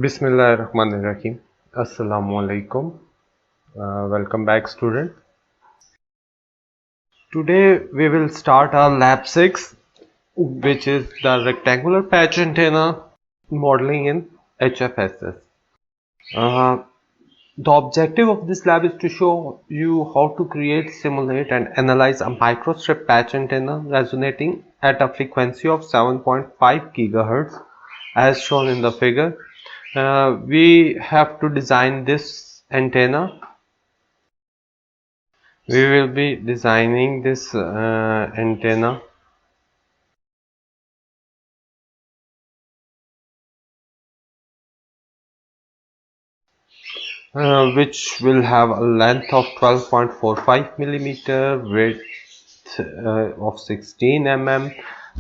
Bismillahirrahmanirrahim. Assalamu alaikum. Welcome back, student. Today we will start our lab 6, which is the rectangular patch antenna modeling in HFSS. The objective of this lab is to show you how to create, simulate and analyze a microstrip patch antenna resonating at a frequency of 7.5 GHz as shown in the figure. We have to design this antenna. We will be designing this antenna which will have a length of 12.45 millimeter, width of 16 mm.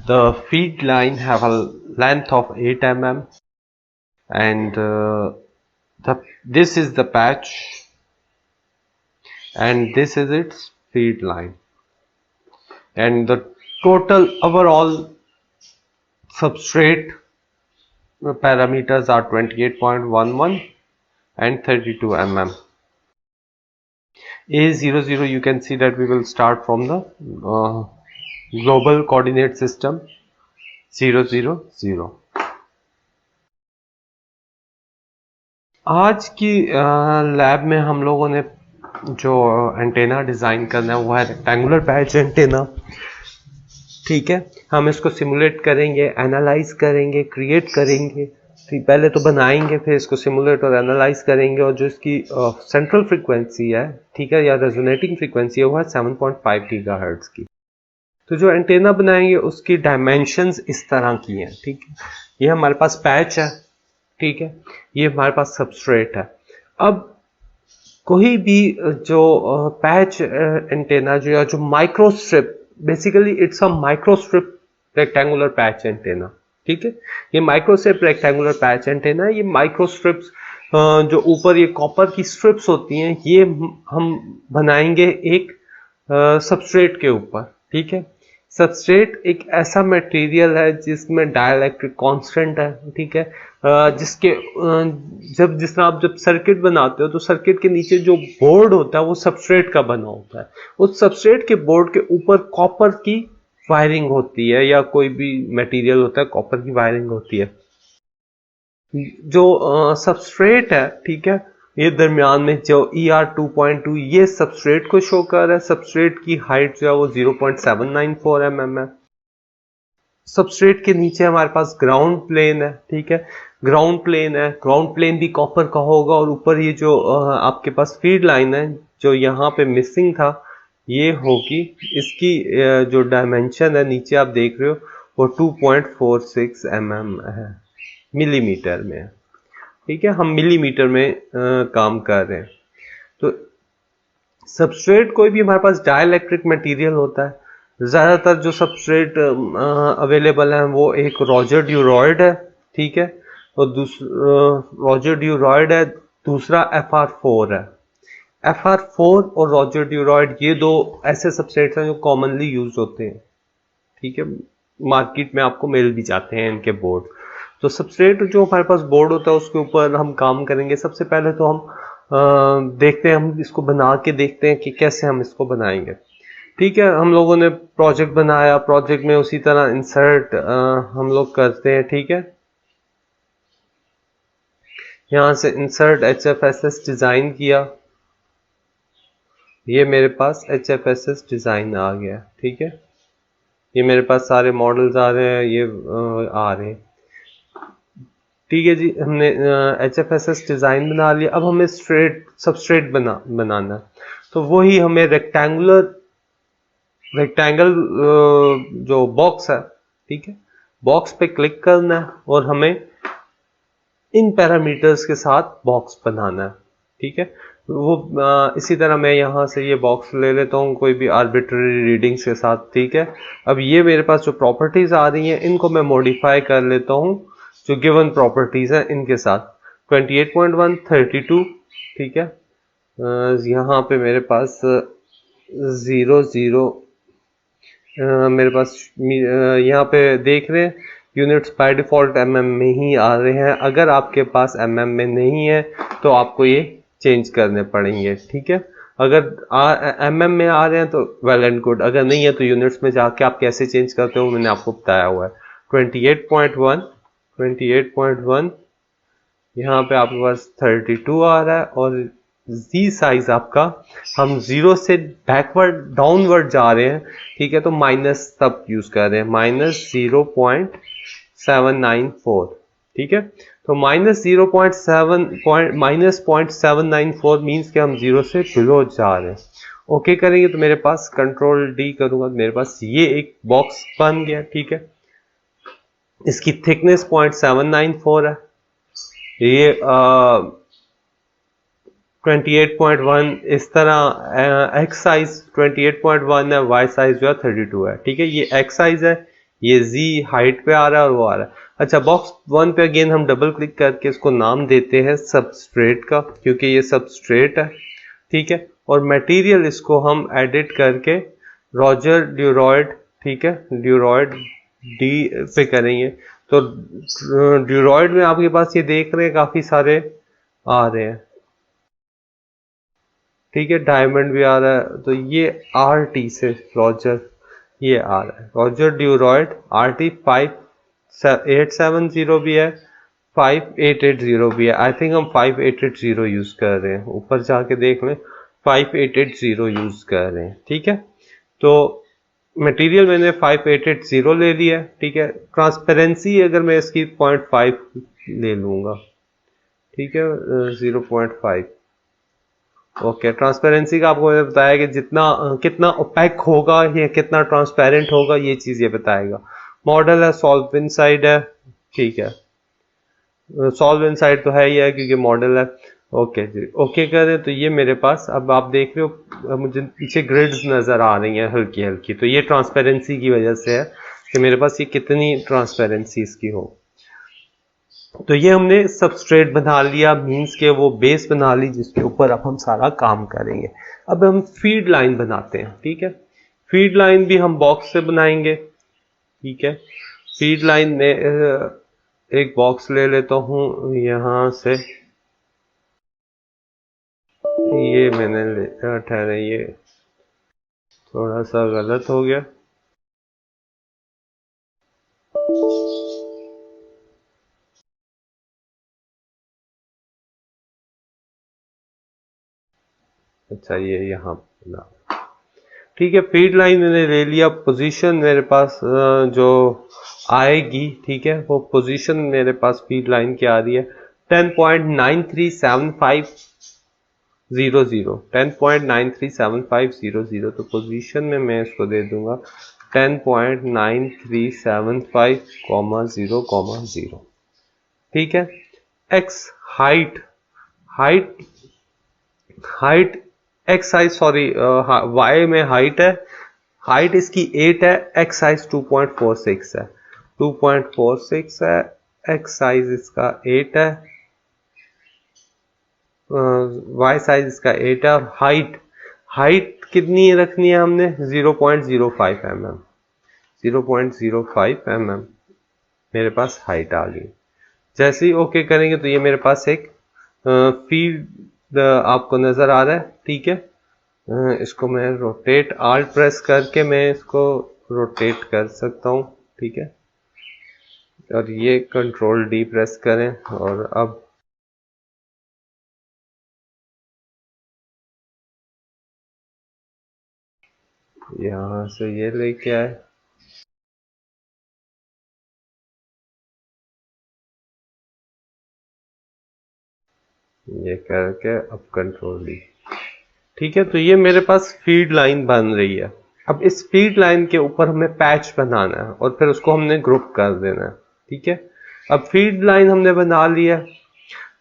The feed line have a length of 8 mm, and this is the patch, and this is its feed line, and the total overall substrate parameters are 28.11 and 32 mm. A00, you can see that we will start from the global coordinate system 000. आज की lab में हम लोगों ने जो antenna design करना है वो है रेक्टेंगुलर पैच एंटेना. ठीक है, हम इसको सिमुलेट करेंगे, एनालाइज करेंगे, क्रिएट करेंगे. पहले तो बनाएंगे, फिर इसको सिमुलेट और एनालाइज करेंगे, और जो इसकी सेंट्रल फ्रीक्वेंसी है, ठीक है, या रेजोनेटिंग फ्रीक्वेंसी है, वो है 7.5 गीगाहर्ट्ज की. तो जो एंटेना बनाएंगे उसकी डायमेंशंस इस तरह की हैं. ठीक है, ये हमारे पास पैच है, ठीक है, ये हमारे पास सबस्ट्रेट है. अब कोई भी जो पैच एंटेना जो microstrip, basically it's a microstrip rectangular patch antenna. ठीक है, ये माइक्रोस्ट्रिप रेक्टेंगुलर पैच एंटेना है. ये माइक्रोस्ट्रिप्स जो ऊपर ये कॉपर की स्ट्रिप्स होती हैं, ये हम बनाएंगे एक सबस्ट्रेट के ऊपर. ठीक है, सबस्ट्रेट एक ऐसा मटेरियल है जिसमें डाइलेक्ट्रिक कांस्टेंट है. ठीक है, जिसके जिस तरह आप जब सर्किट बनाते हो तो सर्किट के नीचे जो बोर्ड होता है वो सबस्ट्रेट का बना होता है. उस सबस्ट्रेट के बोर्ड के ऊपर कॉपर की वायरिंग होती है, या कोई भी मटेरियल होता है कॉपर की वायरिंग होती है. जो सबस्ट्रेट है, ठीक है, ये दरमियान में जो ER2.2 ये सबस्ट्रेट को शो कर रहा है. सबस्ट्रेट की हाइट जो है वो 0.794 mm है. सबस्ट्रेट के नीचे हमारे पास ग्राउंड प्लेन है. ठीक है, ग्राउंड प्लेन है, ग्राउंड प्लेन भी कॉपर का होगा, और ऊपर ये जो आपके पास फीड लाइन है जो यहाँ पे मिसिंग था, ये होगी. इसकी जो डायमेंशन है नीचे आप देख रहे हो वो 2.46 mm है, मिलीमीटर में. ठीक है, हम मिलीमीटर में काम कर रहे हैं. तो सबस्ट्रेट कोई भी हमारे पास डाइलेक्ट्रिक मटेरियल होता है. ज़्यादातर जो सबस्ट्रेट अवेलेबल है वो एक रॉजर ड्यूरॉयड है. ठीक है, और दूसरा रॉजर ड्यूरॉयड है, दूसरा FR4 है. FR4 और रॉजर ड्यूरॉयड ये दो ऐसे सबस्ट्रेट्स हैं जो कॉमनली यूज होते हैं. ठीक है, मार्केट में आपको मिल भी जाते हैं इनके बोर्ड. तो सबस्ट्रेट जो हमारे पास बोर्ड होता है उसके ऊपर हम काम करेंगे. सबसे पहले तो हम देखते हैं, हम इसको बना के देखते हैं कि कैसे हम इसको बनाएंगे. ठीक है, हम लोगों ने प्रोजेक्ट बनाया, प्रोजेक्ट में उसी तरह इंसर्ट हम लोग करते हैं. ठीक है, यहाँ से इंसर्ट HFSS डिजाइन किया, ये मेरे पास HFSS डिजाइन आ गया. ठीक है, ये मेरे पास सारे मॉडल्स आ रहे हैं, ये आ रहे हैं. ठीक है जी, हमने HFSS डिजाइन बना लिया. अब हमें सबस्ट्रेट बनाना है. तो वही हमें रेक्टेंगल जो बॉक्स है, ठीक है, बॉक्स पे क्लिक करना है और हमें इन पैरामीटर्स के साथ बॉक्स बनाना है. ठीक है, वो इसी तरह मैं यहाँ से ये बॉक्स ले लेता हूँ कोई भी आर्बिट्ररी रीडिंग्स के साथ. ठीक है, अब ये मेरे पास जो प्रॉपर्टीज आ रही हैं इनको मैं मॉडिफाई कर लेता हूँ जो गिवन प्रॉपर्टीज हैं इनके साथ. 28.1, 32. ठीक है, यहाँ पे मेरे पास 0 0 मेरे पास यहाँ पे देख रहे हैं यूनिट्स बाय डिफॉल्ट एमएम में ही आ रहे हैं। अगर आपके पास एमएम में नहीं है तो आपको ये चेंज करने पड़ेंगे, ठीक है। अगर एमएम में आ रहे हैं तो वेल एंड गुड, अगर नहीं है तो यूनिट्स में जाके आप कैसे चेंज करते हो मैंने आपको बताया हुआ है। 28.1 यहाँ पे आपके पास 32 आ रहा है और जी साइज आपका, हम जीरो से बैकवर्ड डाउनवर्ड जा रहे हैं, ठीक है, तो माइनस तब यूज कर रहे हैं, -0.794, ठीक है। तो -0.794 मीन्स कि हम जीरो से बिलो जा रहे हैं। ओके करेंगे तो मेरे पास कंट्रोल डी करूंगा तो मेरे पास ये एक बॉक्स बन गया, ठीक है। इसकी थिकनेस 0.794 है, ये 28.1 इस तरह, एक्स साइज 28.1 है, वाई साइज जो है 32 है, ठीक है। ये एक्स साइज है, ये जी हाइट पे आ रहा है और वो आ रहा है। अच्छा, बॉक्स 1 पे अगेन हम डबल क्लिक करके इसको नाम देते हैं सबस्ट्रेट का, क्योंकि ये सबस्ट्रेट है, ठीक है। और मटेरियल इसको हम एडिट करके रॉजर ड्यूरॉयड, ठीक है, ड्यूरॉयड डी पे करेंगे। तो ड्यूरॉयड में आपके पास ये देख रहे हैं काफी सारे आ रहे हैं, ठीक है, डायमंड भी आ रहा है। तो ये आर टी से रॉजर ये आ रहा है, रॉजर ड्यूरॉयड आर टी 5870 भी है, 5880 भी है। आई थिंक हम 5880 यूज कर रहे हैं, ऊपर जाके देख लें, 5880 यूज कर रहे हैं, ठीक है। तो मटेरियल मैंने 5880 ले लिया है, ठीक है। ट्रांसपेरेंसी अगर मैं इसकी 0.5 ले लूंगा, ठीक है, 0.5। ओके, ट्रांसपेरेंसी का आपको मैंने बताया कि जितना कितना ओपेक होगा या कितना ट्रांसपेरेंट होगा ये चीज ये बताएगा। मॉडल है, सॉल्व इनसाइड है, ठीक है, सॉल्व इनसाइड तो है ही है क्योंकि मॉडल है। ओके जी, ओके करें तो ये मेरे पास, अब आप देख रहे हो मुझे पीछे ग्रिड्स नजर आ रही हैं हल्की हल्की, तो ये ट्रांसपेरेंसी की वजह से है कि मेरे पास ये कितनी ट्रांसपेरेंसी इसकी हो। तो ये हमने सबस्ट्रेट बना लिया, मींस के वो बेस बना ली जिसके ऊपर अब हम सारा काम करेंगे। अब हम फीड लाइन बनाते हैं, ठीक है। फीड लाइन भी हम बॉक्स से बनाएंगे, ठीक है। फीड लाइन में एक बॉक्स ले लेता हूं यहां से, ये मैंने ठहरे, ये थोड़ा सा गलत हो गया। अच्छा, ये यहाँ बना, ठीक है। फीड लाइन मैंने ले लिया, पोजीशन मेरे पास जो आएगी, ठीक है, वो पोजीशन मेरे पास फीड लाइन की आ रही है 10.937500, 10.937500। तो पोजीशन में मैं इसको दे दूंगा 10.9375,0,0, ठीक है। X height, height height x size, sorry, y में हाइट है, हाइट इसकी 8 है, एक्स साइज 2.46 है, 2.46 है, एक्स साइज इसका 8 है, वाई साइज इसका 8 है। हाइट, हाइट कितनी रखनी है हमने, 0.05 mm, 0.05 mm मेरे पास हाइट आ गई। जैसे ही ओके करेंगे तो ये मेरे पास एक फील्ड आपको नजर आ रहा है, ठीक है। इसको मैं रोटेट आल्ट प्रेस करके मैं इसको रोटेट कर सकता हूँ, ठीक है। और ये कंट्रोल डी प्रेस करें और अब यहां से ये लेके आए, ये करके अब कंट्रोल डी, ठीक है। तो ये मेरे पास फीड लाइन बन रही है। अब इस फीड लाइन के ऊपर हमें पैच बनाना है और फिर उसको हमने ग्रुप कर देना है, ठीक है। अब फीड लाइन हमने बना लिया,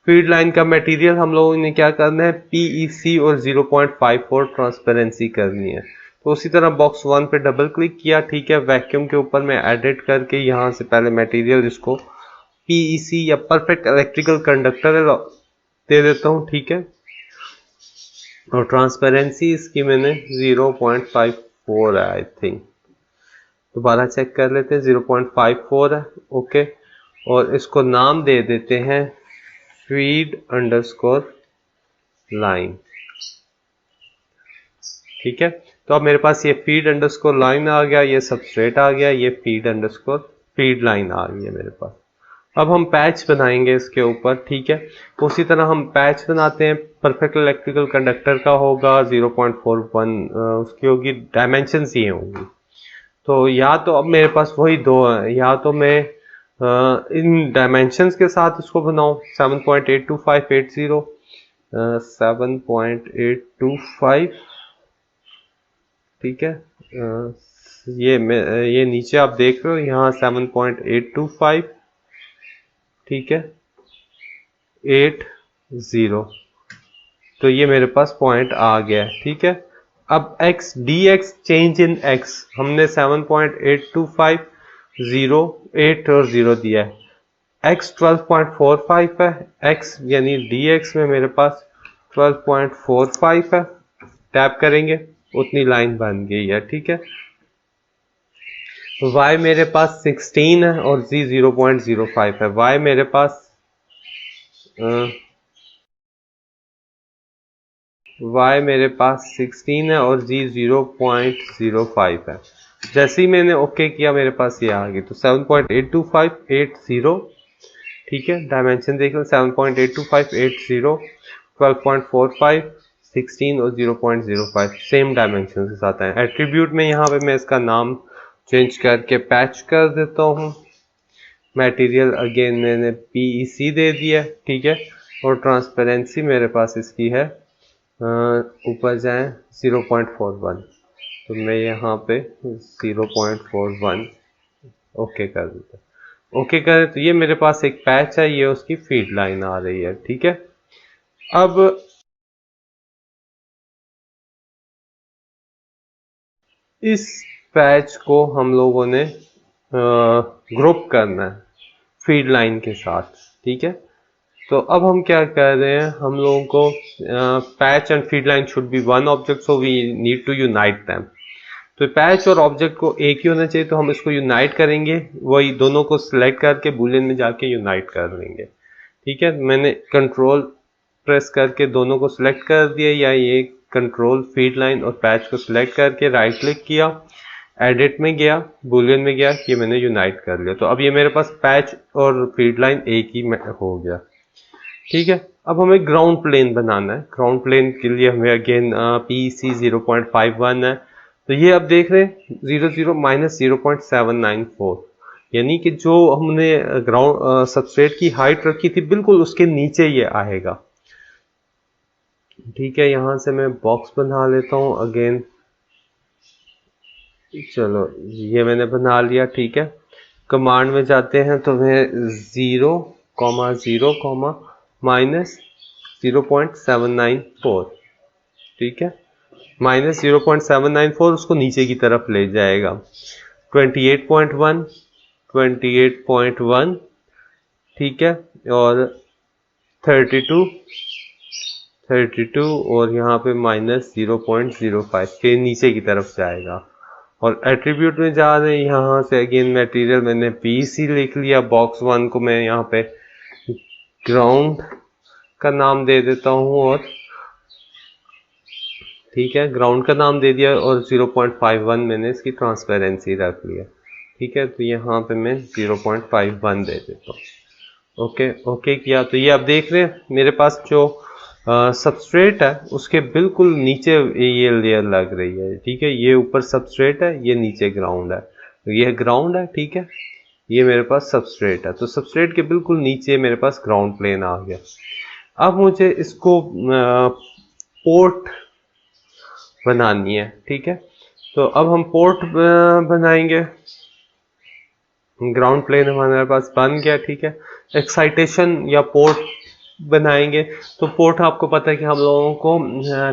फीड लाइन का मटेरियल हम लोगों ने क्या करना है, पीईसी और 0.54 ट्रांसपेरेंसी करनी है। तो उसी तरह बॉक्स 1 पे डबल क्लिक किया, ठीक है, वैक्यूम के ऊपर मैं एडिट करके यहाँ से पहले मटेरियल इसको पीईसी या परफेक्ट इलेक्ट्रिकल कंडक्टर दे देता हूँ, ठीक है। और ट्रांसपेरेंसी इसकी मैंने 0.54 है आई थिंक, दोबारा चेक कर लेते हैं, 0.54 है। ओके, और इसको नाम दे देते हैं फीड अंडरस्कोर लाइन। ठीक है, तो अब मेरे पास ये फीड अंडरस्कोर लाइन आ गया, ये सबस्ट्रेट आ गया, ये फीड लाइन आ गई है मेरे पास। अब हम पैच बनाएंगे इसके ऊपर। ठीक है, तो उसी तरह हम पैच बनाते हैं। परफेक्ट इलेक्ट्रिकल कंडक्टर का होगा 0.41 उसकी होगी, डायमेंशंस ये होंगी। तो या तो अब मेरे पास वही दो है, या तो मैं इन डायमेंशंस के साथ इसको बनाऊं 7.82580 7.825। ठीक है, ये नीचे आप देख रहे हो यहाँ 7.825। ठीक है, 80, तो ये मेरे पास पॉइंट आ गया है। ठीक है, अब x dx change in x हमने 7.825 0 8 और 0 दिया है, x 12.45 है, x यानी dx में मेरे पास 12.45 है। टैप करेंगे उतनी लाइन बन गई है। ठीक है, y मेरे पास 16 है और z 0.05 है। y मेरे पास y मेरे पास 16 है और z 0.05 है। जैसे ही मैंने ओके किया मेरे पास ये आ गई, तो 7.82580। ठीक है, डायमेंशन देख लो, 7.82580 12.45 16 और 0.05 सेम डायमेंशन के साथ है। एट्रीब्यूट में यहाँ पे मैं इसका नाम चेंज करके पैच कर देता हूँ। मटेरियल अगेन मैंने PEC दे दिया। ठीक है, और ट्रांसपेरेंसी मेरे पास इसकी है ऊपर जाएं 0.41, तो मैं यहाँ पे 0.41 ओके कर देता हूँ। ओके कर, तो ये मेरे पास एक पैच है, ये उसकी फीड लाइन आ रही है। ठीक है, अब इस पैच को हम लोगों ने ग्रुप करना है फीड लाइन के साथ। ठीक है, तो अब हम क्या कर रहे हैं, हम लोगों को patch and feed line should be one object, so we need to unite them. तो पैच और ऑब्जेक्ट को एक ही होना चाहिए, तो हम इसको यूनाइट करेंगे, वही दोनों को सिलेक्ट करके बूलियन में जाके यूनाइट कर लेंगे। ठीक है, मैंने कंट्रोल प्रेस करके दोनों को सिलेक्ट कर दिया, या ये कंट्रोल फीड लाइन और पैच को सिलेक्ट करके राइट क्लिक किया, एडिट में गया, बूलियन में गया, ये मैंने यूनाइट कर लिया। तो अब ये मेरे पास पैच और फीड लाइन एक ही हो गया। ठीक है, अब हमें ग्राउंड प्लेन बनाना है। ग्राउंड प्लेन के लिए हमें अगेन PEC 0.51 है, तो ये अब देख रहे हैं 00 माइनस 0.794, यानी कि जो हमने ग्राउंड सबस्ट्रेट की हाइट रखी थी बिल्कुल उसके नीचे ये आएगा। ठीक है, यहां से मैं बॉक्स बना लेता हूं अगेन। चलो ये मैंने बना लिया। ठीक है, कमांड में जाते हैं तो मैं 0,0, माइनस 0.794। ठीक है, माइनस 0.794 उसको नीचे की तरफ ले जाएगा। 28.1 28.1। ठीक है, और 32 और यहाँ पे माइनस 0.05 के नीचे की तरफ जाएगा। और एट्रीब्यूट में जा रहे हैं, यहाँ से अगेन मटेरियल मैंने PEC लिख लिया। बॉक्स 1 को मैं यहाँ पे ग्राउंड का नाम दे देता हूँ, और ठीक है ग्राउंड का नाम दे दिया, और 0.51 मैंने इसकी ट्रांसपेरेंसी रख लिया। ठीक है, तो यहाँ पे मैं 0.51 दे देता हूँ। ओके किया, तो ये आप देख रहे हैं मेरे पास जो सबस्ट्रेट है उसके बिल्कुल नीचे ये लेयर लग रही है। ठीक है, ये ऊपर सबस्ट्रेट है, ये नीचे ग्राउंड है, तो ये ग्राउंड है। ठीक है, ये मेरे पास सबस्ट्रेट है, तो सबस्ट्रेट के बिल्कुल नीचे मेरे पास ग्राउंड प्लेन आ गया। अब मुझे इसको पोर्ट बनानी है। ठीक है, तो अब हम पोर्ट बनाएंगे। ग्राउंड प्लेन हमारे पास बन गया। ठीक है, एक्साइटेशन या पोर्ट बनाएंगे, तो पोर्ट आपको पता है कि हम लोगों को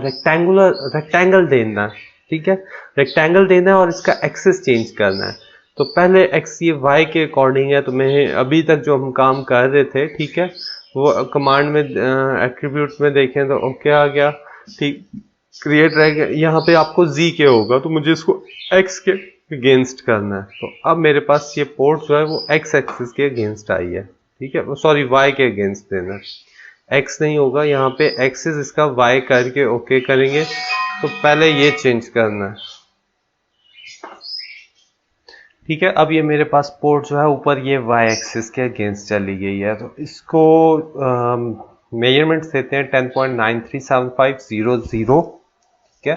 रेक्टेंगल देना है। ठीक है, रेक्टेंगल देना है और इसका एक्सेस चेंज करना है। तो पहले एक्स ये वाई के अकॉर्डिंग है, तो मैं अभी तक जो हम काम कर रहे थे, ठीक है, वो कमांड में एट्रीब्यूट में देखें तो ओके आ गया। ठीक, क्रिएट रह गया, यहाँ पे आपको जी के होगा, तो मुझे इसको एक्स के अगेंस्ट करना है। तो अब मेरे पास ये पोर्ट जो है वो एक्स एक्सिस के अगेंस्ट आई है, ठीक है, सॉरी वाई के अगेंस्ट देना है। एक्स नहीं होगा यहाँ पे, एक्सिस इसका वाई करके ओके करेंगे। तो पहले ये चेंज करना है, ठीक है। अब ये मेरे पास पोर्ट जो है ऊपर ये वाई एक्सिस के अगेंस्ट चली गई है। तो इसको मेजरमेंट्स देते हैं 10.937500, ठीक है।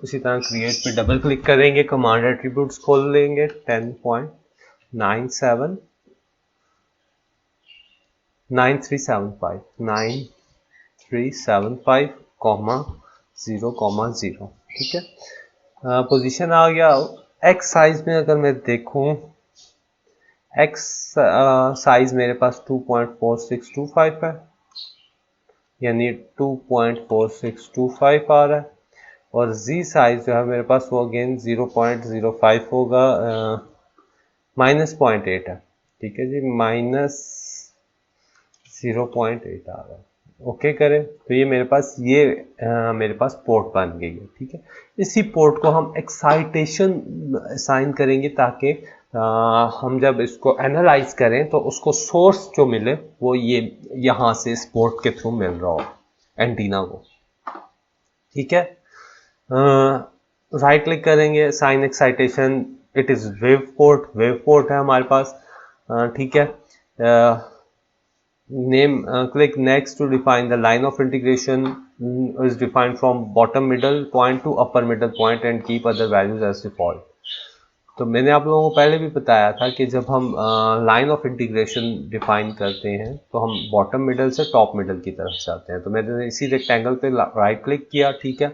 उसी तरह क्रिएट पे डबल क्लिक करेंगे, कमांड एट्रीब्यूट्स खोल लेंगे, 10.9375 ठीक है। पोजीशन आ गया। एक्स साइज में अगर मैं देखूं, एक्स साइज मेरे पास 2.4625 है, यानी 2.4625 आ रहा है। और z साइज जो है मेरे पास वो अगेन 0.05 होगा, -0.8 है, ठीक है जी, -0.8 आ रहा है। ओके करें तो ये मेरे पास मेरे पास पोर्ट बन गई है, ठीक है। इसी पोर्ट को हम एक्साइटेशन असाइन करेंगे ताकि हम जब इसको एनालाइज करें तो उसको सोर्स जो मिले वो ये यहाँ से इस पोर्ट के थ्रू मिल रहा हो एंटीना को, ठीक है। राइट क्लिक करेंगे, sine excitation, it is wave port है हमारे पास, ठीक है। Name click next to define the line of integration is defined from bottom middle point to upper middle point and keep other values as default. तो मैंने आप लोगों को पहले भी बताया था कि जब हम लाइन ऑफ इंटीग्रेशन डिफाइन करते हैं तो हम बॉटम मिडल से टॉप मिडल की तरफ जाते हैं। तो मैंने इसी रेक्टेंगल पे राइट क्लिक किया, ठीक है।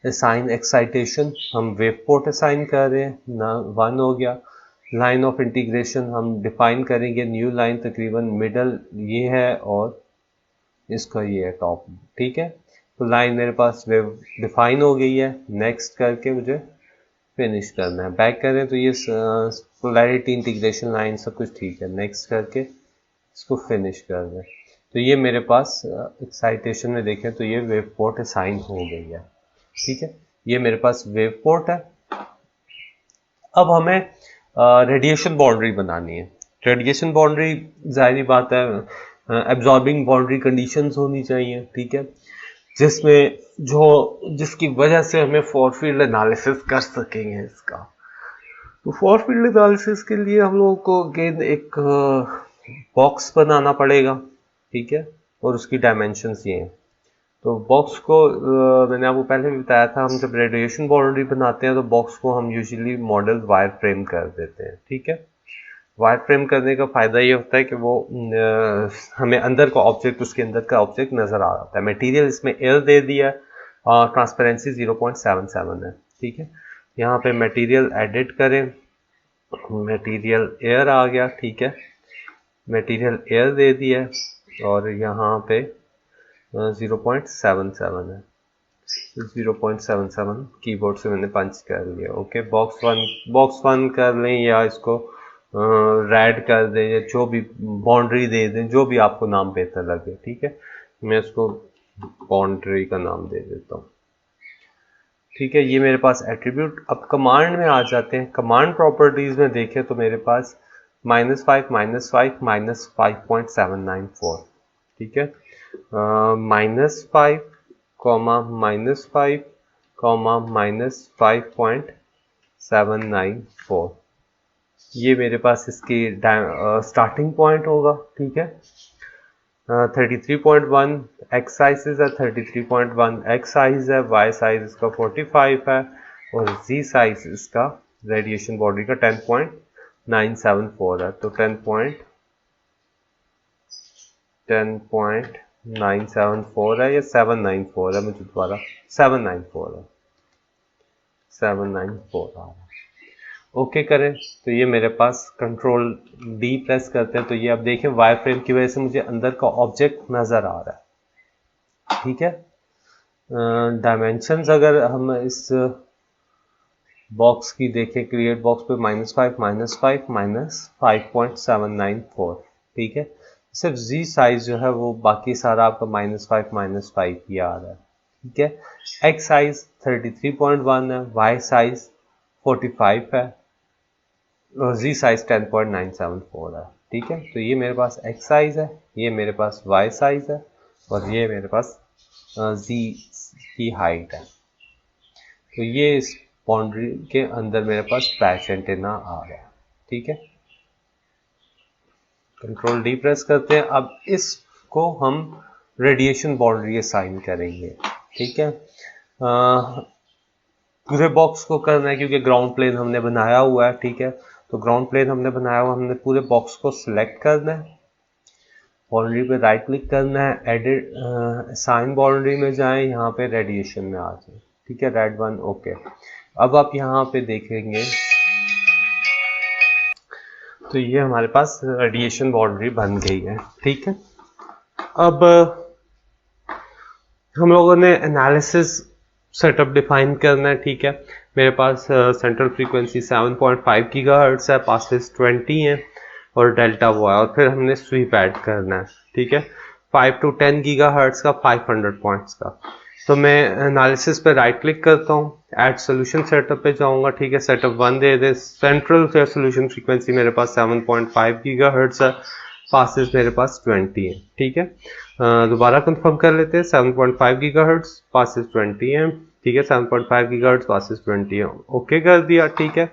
असाइन एक्साइटेशन, हम वेव पोर्ट असाइन कर रहे हैं ना, 1 हो गया। लाइन ऑफ इंटीग्रेशन हम डिफाइन करेंगे, न्यू लाइन तकरीबन मिडल ये है और इसका ये है टॉप, ठीक है। तो लाइन मेरे पास वेव डिफाइन हो गई है। नेक्स्ट करके मुझे फिनिश करना है। बैक करें तो ये पोलैरिटी इंटीग्रेशन लाइन सब कुछ ठीक है। नेक्स्ट करके इसको फिनिश कर दें। तो ये मेरे पास एक्साइटेशन में देखें तो ये वेव पोर्ट असाइन हो गई है, ठीक है। ये मेरे पास वेव पोर्ट है। अब हमें रेडिएशन बाउंड्री बनानी है। रेडिएशन बाउंड्री जाहिर बात है एब्जॉर्बिंग बाउंड्री कंडीशंस होनी चाहिए, ठीक है, जिसमें जिसकी वजह से हमें फॉर फील्ड एनालिसिस कर सकेंगे इसका। तो फॉर फील्ड एनालिसिस के लिए हम लोगों को अगेन एक बॉक्स बनाना पड़ेगा, ठीक है, और उसकी डायमेंशंस ये हैं। तो बॉक्स को मैंने आपको पहले भी बताया था, हम जब रेडिएशन बाउंड्री बनाते हैं तो बॉक्स को हम यूजुअली मॉडल वायर फ्रेम कर देते हैं, ठीक है। वायर फ्रेम करने का फायदा ये होता है कि वो हमें अंदर का ऑब्जेक्ट, उसके अंदर का ऑब्जेक्ट नजर आ रहा है। मटेरियल इसमें एयर दे दिया है और ट्रांसपेरेंसी 0.77 है, ठीक है। यहाँ पे मटेरियल एडिट करें, मटेरियल एयर आ गया, ठीक है, मटेरियल एयर दे दिया है और यहाँ पे 0.77 है, 0.77 कीबोर्ड से मैंने पंच कर लिया। ओके, बॉक्स वन कर लें या इसको रेड कर दें या जो भी बाउंड्री दे दें, जो भी आपको नाम बेहतर लगे, ठीक है। मैं इसको बाउंड्री का नाम दे देता हूँ, ठीक है। ये मेरे पास एट्रीब्यूट। अब कमांड में आ जाते हैं। कमांड प्रॉपर्टीज में देखें तो मेरे पास -5 -5 -5.794, ठीक है, -5 -5 -5.794, ये मेरे पास इसकी स्टार्टिंग पॉइंट होगा, ठीक है। 33.1 एक्स साइज है, 33.1 एक्स साइज है, वाई साइज इसका 45 है और जी साइज इसका रेडिएशन बाउंड्री का 10.974 है। तो 10.974 है या 794 है, मुझे दोबारा 794 है, 794 आ रहा है। ओके करें तो ये मेरे पास कंट्रोल डी प्रेस करते हैं तो ये अब देखें वायर फ्रेम की वजह से मुझे अंदर का ऑब्जेक्ट नजर आ रहा है, ठीक है। डायमेंशंस अगर हम इस बॉक्स की देखें, क्रिएट बॉक्स पे -5 -5 ठीक है। सिर्फ जी साइज जो है वो बाकी सारा आपका -5 ही आ रहा है, ठीक है। एक्स साइज 33.1 है, वाई साइज 45 है और जी साइज 10.974 है। ठीक है, तो ये मेरे पास एक्स साइज है, ये मेरे पास वाई साइज है और ये मेरे पास जी की हाइट है। तो ये इस बाउंड्री के अंदर मेरे पास पैच एंटेना आ गया। ठीक है, कंट्रोल डी प्रेस करते हैं। अब इसको हम रेडिएशन बाउंड्री असाइन करेंगे। ठीक है, पूरे बॉक्स को करना है क्योंकि ग्राउंड प्लेन हमने बनाया हुआ है। ठीक है, तो ग्राउंड प्लेन हमने बनाया हुआ, हमने पूरे बॉक्स को सिलेक्ट करना है, बाउंड्री पे राइट क्लिक करना है, एडिट असाइन बाउंड्री में जाएं, यहाँ पे रेडिएशन में आ जाए। ठीक है, रेड वन ओके। अब आप यहाँ पे देखेंगे तो ये हमारे पास रेडिएशन बाउंड्री बन गई है। ठीक है, अब हम लोगों ने एनालिसिस सेटअप डिफाइन करना है। ठीक है, मेरे पास सेंट्रल फ्रीक्वेंसी 7.5 गीगाहर्ट्ज है, पासेस 20 हैं और डेल्टा वो है, और फिर हमने स्वीप ऐड करना है। ठीक है, 5 to 10 गीगाहर्ट्ज का 500 पॉइंट्स का। तो मैं एनालिसिस पे राइट क्लिक करता हूँ, ऐड सोल्यूशन सेटअप पे जाऊंगा। ठीक है, सेटअप 1 दे दे, सेंट्रल सोल्यूशन फ्रीक्वेंसी मेरे पास 7.5 गीगाहर्ट्ज है, पासेस मेरे पास 20 है। ठीक है, दोबारा कंफर्म कर लेते हैं, 7.5 गीगाहर्ट्ज, पासेस 20 है। ठीक है, 7.5 गीगाहर्ट्ज, पासेस 20 है, ओके कर दिया। ठीक है,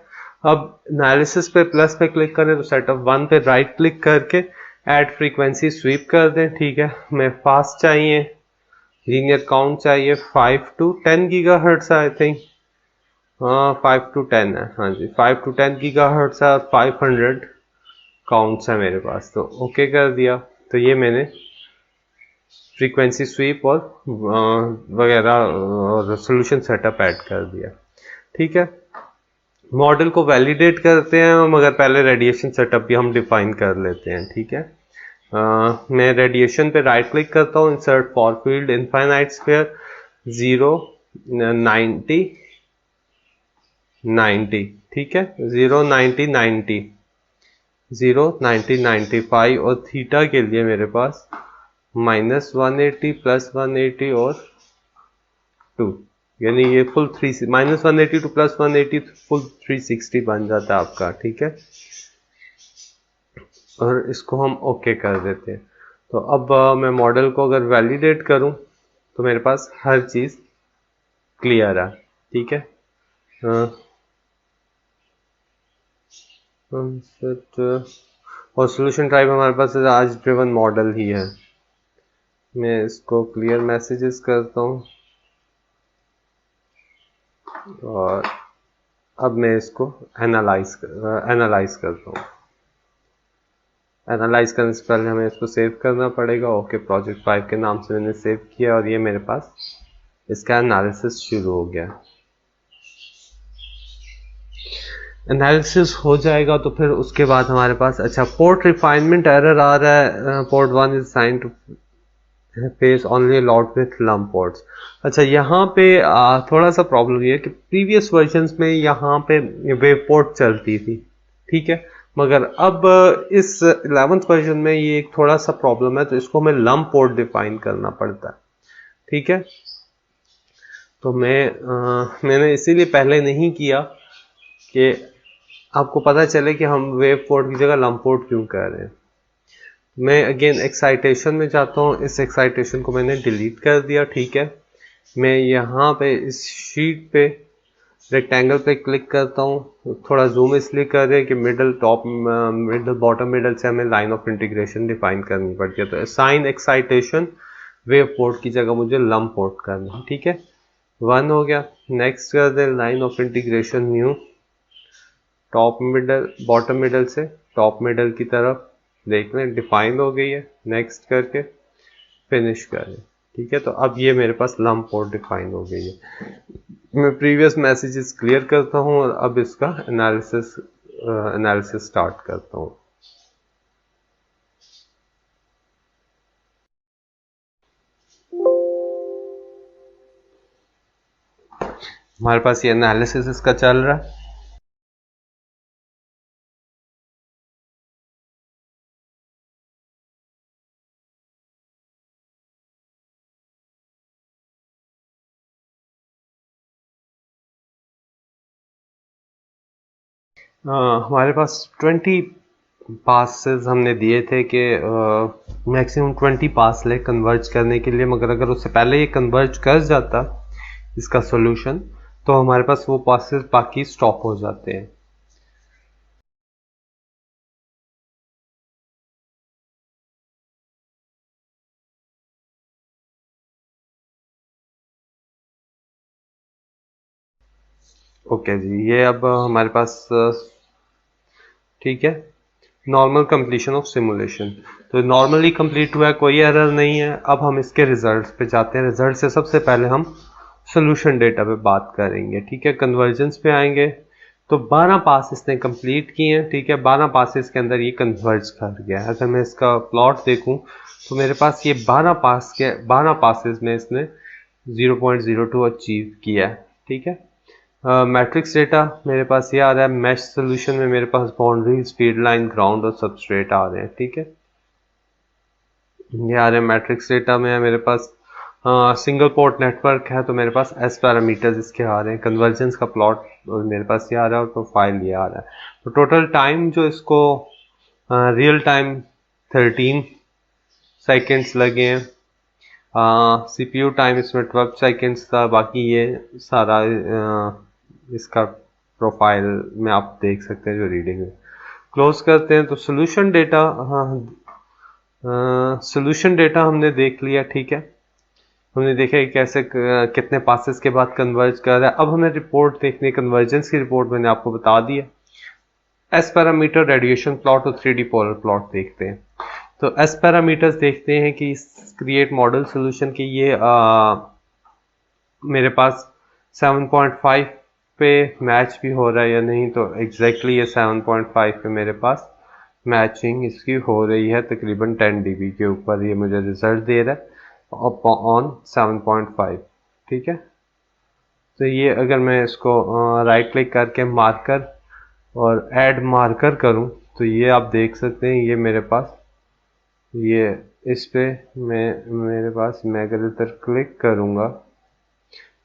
अब एनालिसिस पे प्लस पे क्लिक करें तो सेटअप 1 पे राइट क्लिक करके ऐड फ्रीक्वेंसी स्वीप कर दें। ठीक है, मैं फास्ट चाहिए, लीनियर काउंट चाहिए 5 to 10 गीगाहर्ट्ज आई थिंक, हाँ 5 to 10 है, हाँ जी 5 to 10 गीगाहर्ट्ज है और 500 काउंट्स है मेरे पास, तो ओके कर दिया। तो ये मैंने फ्रीक्वेंसी स्वीप और वगैरह और सोल्यूशन सेटअप ऐड कर दिया। ठीक है, मॉडल को वैलिडेट करते हैं मगर पहले रेडिएशन सेटअप भी हम डिफाइन कर लेते हैं। ठीक है, मैं रेडिएशन पे राइट क्लिक करता हूँ, insert for field infinite sphere 0 90 90। ठीक है, 0 90 90 0 90 95 और थीटा के लिए मेरे पास -180 +180 और 2, यानी ये फुल 3 -180 टू +180 फुल 360 बन जाता है आपका। ठीक है, और इसको हम ओके कर देते हैं। तो अब मैं मॉडल को अगर वैलिडेट करूं तो मेरे पास हर चीज़ क्लियर है। ठीक है, और सोल्यूशन टाइप हमारे पास आज ड्रिवन मॉडल ही है। मैं इसको क्लियर मैसेजेस करता हूँ और अब मैं इसको एनालाइज करता हूँ। एनालाइज करने से पहले हमें इसको सेव करना पड़ेगा। ओके, प्रोजेक्ट 5 के नाम से मैंने सेव किया और ये मेरे पास इसका एनालिसिस शुरू हो गया। एनालिसिस हो जाएगा तो फिर उसके बाद हमारे पास अच्छा पोर्ट रिफाइनमेंट एरर आ रहा है, port 1 is assigned to face only allowed with lump ports. अच्छा, यहाँ पे थोड़ा सा प्रॉब्लम ये है कि प्रीवियस वर्जन्स में यहाँ पे वेव पोर्ट चलती थी। ठीक है, मगर अब इस 11th वर्जन में ये एक थोड़ा सा प्रॉब्लम है, तो इसको हमें लंप पोर्ट डिफाइन करना पड़ता है। ठीक है, तो मैंने इसीलिए पहले नहीं किया कि आपको पता चले कि हम वेव पोर्ट की जगह लंप पोर्ट क्यों कर रहे हैं। मैं अगेन एक्साइटेशन में जाता हूँ, इस एक्साइटेशन को मैंने डिलीट कर दिया। ठीक है, मैं यहाँ पे इस शीट पे रेक्टेंगल पे क्लिक करता हूँ, थोड़ा जूम इसलिए कर रहे हैं कि middle top middle bottom middle से हमें लाइन ऑफ इंटीग्रेशन डिफाइन करनी पड़ती है। तो असाइन एक्साइटेशन वेव पोर्ट की जगह मुझे लंप पोर्ट करना है। ठीक है, 1 हो गया। नेक्स्ट कर दे line of integration new, top middle bottom middle से टॉप मिडल की तरफ देख लें, डिफाइन हो गई है। नेक्स्ट करके फिनिश करें। ठीक है, तो अब ये मेरे पास लंप पोर्ट डिफाइन हो गई है। मैं प्रीवियस मैसेजेस क्लियर करता हूँ और अब इसका एनालिसिस स्टार्ट करता हूँ। हमारे पास ये एनालिसिस इसका चल रहा है। हमारे पास 20 पासेस हमने दिए थे कि मैक्सिमम 20 पास ले कन्वर्ज करने के लिए, मगर अगर उससे पहले ये कन्वर्ज कर जाता इसका सॉल्यूशन तो हमारे पास वो पासेस बाकी स्टॉप हो जाते हैं। ओके जी, ये अब हमारे पास ठीक है, नॉर्मल कंप्लीशन ऑफ सिमुलेशन। तो नॉर्मली कंप्लीट हुआ है, कोई एरर नहीं है। अब हम इसके रिजल्ट्स पे जाते हैं। रिजल्ट से सबसे पहले हम सोल्यूशन डेटा पे बात करेंगे, ठीक है। कन्वर्जेंस पे आएंगे तो 12 पास इसने कंप्लीट किए हैं, ठीक है। 12 पासेस के अंदर ये कन्वर्ज कर गया है। अगर मैं इसका प्लॉट देखूं तो मेरे पास ये 12 पासेस में इसने 0.02 अचीव किया है, ठीक है। मैट्रिक्स डेटा मेरे पास ये आ रहा है। मैश सोल्यूशन में मेरे पास बाउंड्री, स्पीड लाइन, ग्राउंड और सबस्ट्रेट आ रहे हैं, ठीक है। ये आ रहे हैं मैट्रिक्स डेटा में है मेरे पास। सिंगल पोर्ट नेटवर्क है तो मेरे पास एस पैरामीटर्स इसके आ रहे हैं। कन्वर्जेंस का प्लॉट मेरे पास ये आ रहा है और प्रोफाइल ये आ रहा है। तो टोटल टाइम जो इसको रियल टाइम 13 सेकेंड्स लगे हैं। सीपीयू टाइम इसमें 12 सेकेंड्स था। बाकी ये सारा इसका प्रोफाइल में आप देख सकते हैं जो रीडिंग है। क्लोज करते हैं तो सोल्यूशन डेटा, सोल्यूशन डेटा हमने देख लिया, ठीक है। हमने देखा कि कैसे कितने पासेस के बाद कन्वर्ज कर रहा है। अब हमें रिपोर्ट देखनी है, कन्वर्जेंस की रिपोर्ट मैंने आपको बता दी है। एस पैरामीटर, रेडिएशन प्लॉट और 3D पोलर प्लॉट देखते हैं। तो एस पैरामीटर्स देखते हैं कि क्रिएट मॉडल सोल्यूशन की ये मेरे पास 7.5 पे मैच भी हो रहा है या नहीं। तो एग्जैक्टली ये 7.5 पे मेरे पास मैचिंग इसकी हो रही है, तकरीबन 10 dB के ऊपर ये मुझे रिजल्ट दे रहा है ऑन 7.5, ठीक है। तो ये अगर मैं इसको राइट क्लिक करके मार्कर और ऐड मार्कर करूं तो ये आप देख सकते हैं, ये मेरे पास ये इस पे मेरे पास मैं अगर इधर क्लिक करूंगा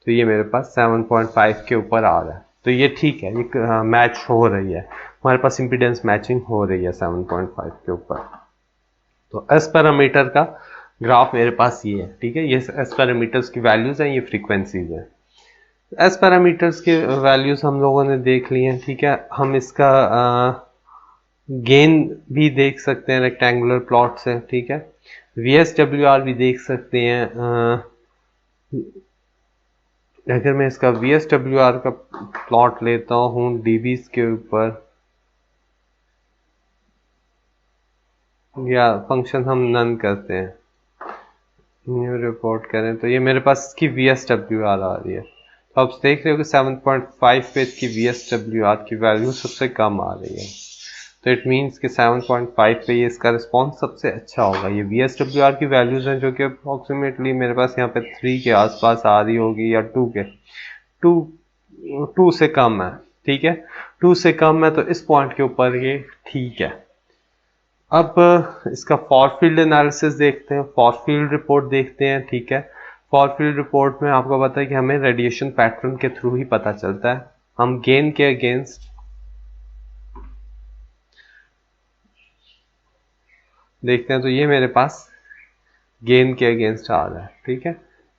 तो ये मेरे पास 7.5 के ऊपर आ रहा है। तो ये ठीक है, ये मैच हो रही है, हमारे पास इम्पीडेंस मैचिंग हो रही है 7.5 के ऊपर। तो एस पैरामीटर का ग्राफ मेरे पास ये है, ठीक है। ये एस पैरामीटर्स की वैल्यूज हैं, ये फ्रीक्वेंसीज हैं। एस पैरामीटर्स के वैल्यूज हम लोगों ने देख लिए हैं, ठीक है। हम इसका गेन भी देख सकते हैं रेक्टेंगुलर प्लॉट से, ठीक है। VSWR भी देख सकते हैं। अगर मैं इसका VSWR का प्लॉट लेता हूँ dBs के ऊपर, या फंक्शन हम नन करते हैं, न्यू रिपोर्ट करें तो ये मेरे पास इसकी VSWR आ रही है। तो आप देख रहे हो कि 7.5 पे इसकी VSWR की वैल्यू सबसे कम आ रही है। तो इट मीन्स कि 7.5 पे ये इसका रिस्पॉन्स सबसे अच्छा होगा। ये VSWR की वैल्यूज हैं जो कि अप्रॉक्सीमेटली मेरे पास यहाँ पे 3 के आसपास आ रही होगी, या 2 के 2 से कम है, ठीक है। 2 से कम है तो इस पॉइंट के ऊपर ये ठीक है। अब इसका फॉर फील्ड एनालिसिस देखते हैं, फॉर फील्ड रिपोर्ट देखते हैं, ठीक है। फॉर फील्ड रिपोर्ट में आपको पता है कि हमें रेडिएशन पैटर्न के थ्रू ही पता चलता है। हम गेन के अगेंस्ट देखते हैं तो ये मेरे पास गेन के अगेंस्ट आ रहा है, ठीक है।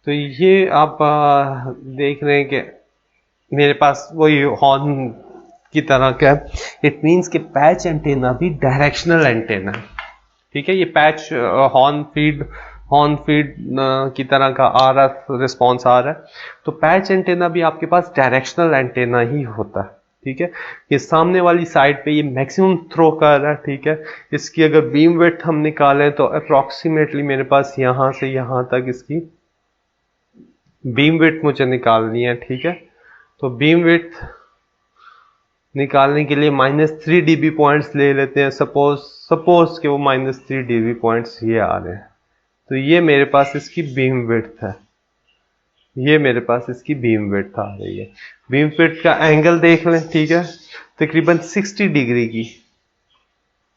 तो ये आप देख रहे हैं कि मेरे पास वही हॉर्न की तरह का, इट मीन्स कि पैच एंटेना भी डायरेक्शनल एंटेना है, ठीक है। ये पैच हॉर्न फीड की तरह का आ रहा रिस्पॉन्स आ रहा है। तो पैच एंटेना भी आपके पास डायरेक्शनल एंटेना ही होता है, ठीक है। ये सामने वाली साइड पे ये मैक्सिमम थ्रो कर रहा है, ठीक है। इसकी अगर बीम विड्थ हम निकालें तो अप्रॉक्सीमेटली मेरे पास यहाँ से यहाँ तक इसकी बीम विड्थ मुझे निकालनी है, ठीक है। तो बीम विड्थ निकालने के लिए -3 dB पॉइंट्स ले लेते हैं। सपोज कि वो -3 dB पॉइंट्स ये आ रहे हैं। तो ये मेरे पास इसकी बीम विड्थ है, ये मेरे पास इसकी बीम विड्थ आ रही है। बीम विड्थ का एंगल देख लें, ठीक है। तकरीबन 60 डिग्री की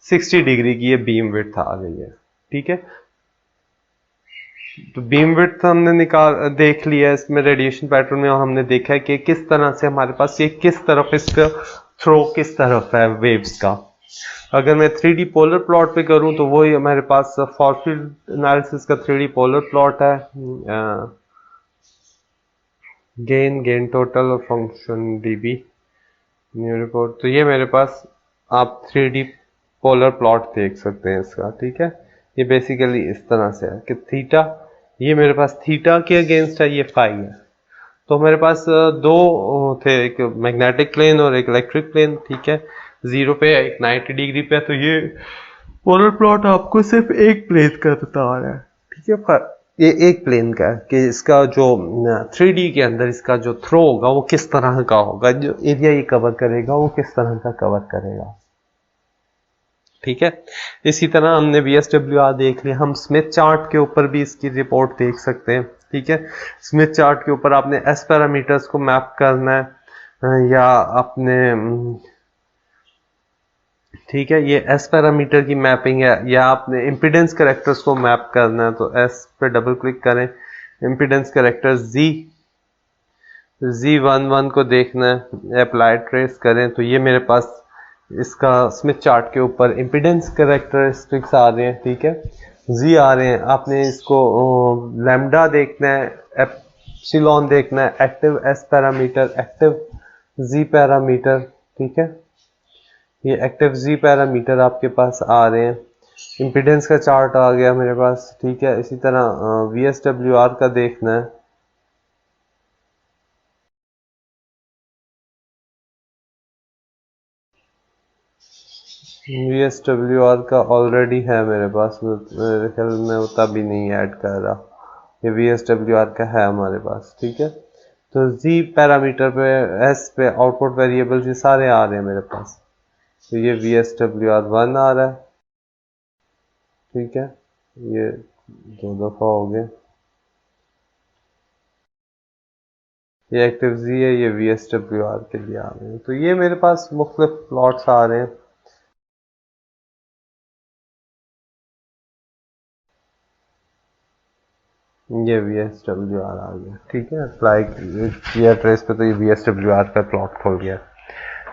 60 डिग्री की ये बीम विड्थ आ रही है, ठीक है। तो बीम विड्थ हमने देख लिया इसमें रेडिएशन पैटर्न में, और हमने देखा है कि किस तरह से हमारे पास ये किस तरफ इसका थ्रो किस तरफ है वेव्स का। अगर मैं 3D पोलर प्लॉट पे करूं तो वो हमारे पास फार फील्ड एनालिसिस का 3D पोलर प्लॉट है, गेन टोटल और फंक्शन डीबी न्यू रिपोर्ट। तो ये मेरे पास आप 3D पोलर प्लॉट देख सकते हैं इसका, ठीक है। ये बेसिकली इस तरह से है कि थीटा, ये मेरे पास थीटा के अगेंस्ट है, ये फाई है। तो मेरे पास दो थे, एक मैग्नेटिक प्लेन और एक इलेक्ट्रिक प्लेन, ठीक है, 0 पे एक 90 डिग्री पे। तो ये पोलर प्लॉट आपको सिर्फ एक प्लेन का बता रहा है, ठीक है, ये एक प्लेन का है कि इसका जो 3D के अंदर इसका जो थ्रो होगा वो किस तरह का होगा, जो एरिया ये कवर करेगा वो किस तरह का कवर करेगा, ठीक है। इसी तरह हमने VSWR देख लिया, हम स्मिथ चार्ट के ऊपर भी इसकी रिपोर्ट देख सकते हैं, ठीक है। स्मिथ चार्ट के ऊपर आपने एस पैरामीटर्स को मैप करना है या आपने, ठीक है, ये एस पैरामीटर की मैपिंग है, या आपने इम्पीडेंस कैरेक्टर्स को मैप करना है तो एस पे डबल क्लिक करें, इम्पीडेंस कैरेक्टर Z11 को देखना है, अप्लाई ट्रेस करें तो ये मेरे पास इसका स्मिथ चार्ट के ऊपर इम्पीडेंस कैरेक्टरिस्टिक्स आ रहे हैं, ठीक है, जी आ रहे हैं। आपने इसको लैम्डा देखना है, एप्सिलॉन देखना है, active S parameter, active G parameter, ठीक है, ये एक्टिव जी पैरामीटर आपके पास आ रहे हैं। इम्पीडेंस का चार्ट आ गया मेरे पास, ठीक है। इसी तरह VSWR का देखना है, VSWR का ऑलरेडी है मेरे पास, मेरे ख्याल में वो तभी नहीं ऐड कर रहा, ये VSWR का है हमारे पास, ठीक है। तो जी पैरामीटर पे, एस पे आउटपुट वेरिएबल्स ये सारे आ रहे हैं मेरे पास। तो ये VSWR1 आ रहा है, ठीक है, ये 2 दफा हो गए, ये एक्टिव जी है, ये VSWR के लिए आ रहे हैं। तो ये मेरे पास मुख्तलिफ प्लॉट्स आ रहे हैं, ये VSWR आ गया, ठीक है, अप्लाई किया ट्रेस पे तो ये VSWR का प्लॉट खुल गया।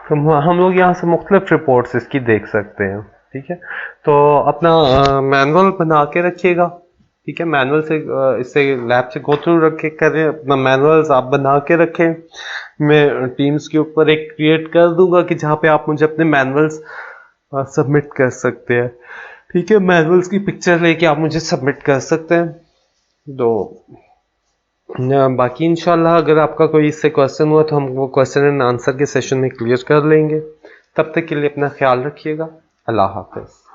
तो हम लोग यहाँ से मुख्तलिफ रिपोर्ट्स इसकी देख सकते हैं, ठीक है। तो अपना मैनुअल बना के रखिएगा, ठीक है, मैनुअल से इससे लैब से गो थ्रू रखे करें, अपना मैनुअल्स आप बना के रखें। मैं टीम्स के ऊपर एक क्रिएट कर दूंगा कि जहाँ पे आप मुझे अपने मैनुअल्स सबमिट कर सकते हैं, ठीक है, मैनुअल्स की पिक्चर लेके आप मुझे सबमिट कर सकते हैं। तो बाकी इंशाल्लाह अगर आपका कोई इससे क्वेश्चन हुआ तो हम वो क्वेश्चन एंड आंसर के सेशन में क्लियर कर लेंगे। तब तक के लिए अपना ख्याल रखिएगा। अल्लाह हाफ़िज़।